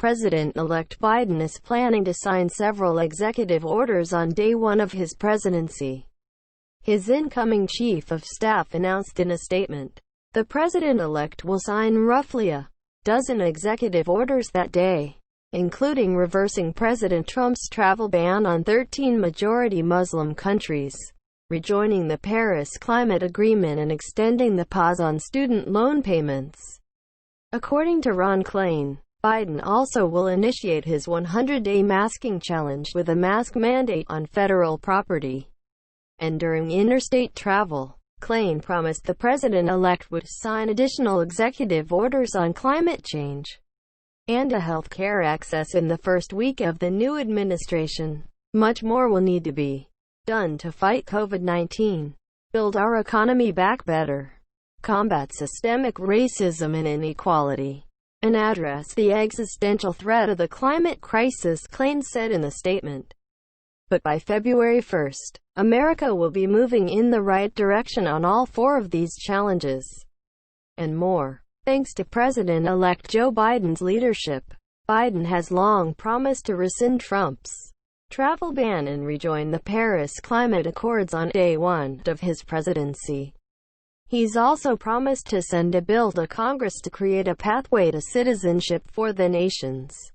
President-elect Biden is planning to sign several executive orders on day one of his presidency. His incoming chief of staff announced in a statement, the president-elect will sign roughly a dozen executive orders that day, including reversing President Trump's travel ban on 13 majority Muslim countries, rejoining the Paris Climate Agreement, and extending the pause on student loan payments. According to Ron Klain, Biden also will initiate his 100-day masking challenge with a mask mandate on federal property and during interstate travel. Klain promised the president-elect would sign additional executive orders on climate change and health care access in the first week of the new administration. Much more will need to be done to fight COVID-19, build our economy back better, combat systemic racism and inequality, and address the existential threat of the climate crisis, Klain said in the statement. But by February 1st, America will be moving in the right direction on all four of these challenges, and more, thanks to President-elect Joe Biden's leadership. Biden has long promised to rescind Trump's travel ban and rejoin the Paris Climate Accords on day one of his presidency. He's also promised to send a bill to Congress to create a pathway to citizenship for the nation's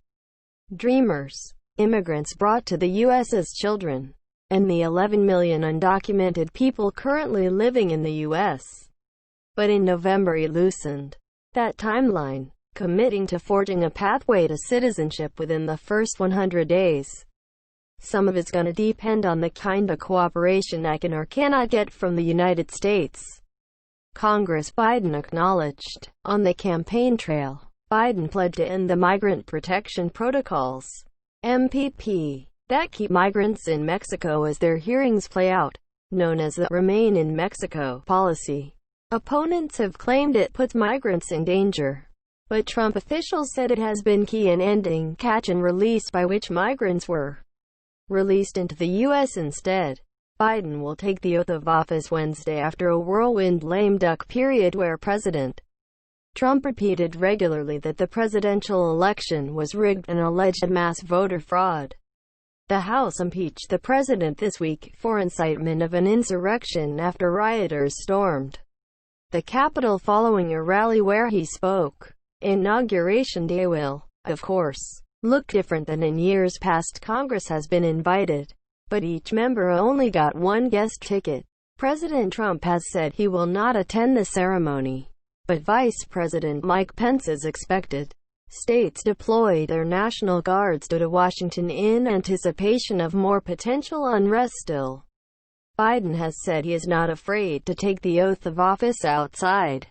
dreamers, immigrants brought to the U.S. as children, and the 11 million undocumented people currently living in the U.S. But in November he loosened that timeline, committing to forging a pathway to citizenship within the first 100 days. Some of it's gonna depend on the kind of cooperation I can or cannot get from the United States. Congress, Biden acknowledged. On the campaign trail, Biden pledged to end the Migrant Protection Protocols, MPP, that keep migrants in Mexico as their hearings play out, known as the Remain in Mexico policy. Opponents have claimed it puts migrants in danger, but Trump officials said it has been key in ending catch and release, by which migrants were released into the U.S. instead. Biden will take the oath of office Wednesday after a whirlwind lame duck period where President Trump repeated regularly that the presidential election was rigged and alleged mass voter fraud. The House impeached the president this week for incitement of an insurrection after rioters stormed the Capitol following a rally where he spoke. Inauguration Day will, of course, look different than in years past. Congress has been invited, but each member only got one guest ticket. President Trump has said he will not attend the ceremony, but Vice President Mike Pence is expected. States deployed their National Guards to Washington in anticipation of more potential unrest still. Biden has said he is not afraid to take the oath of office outside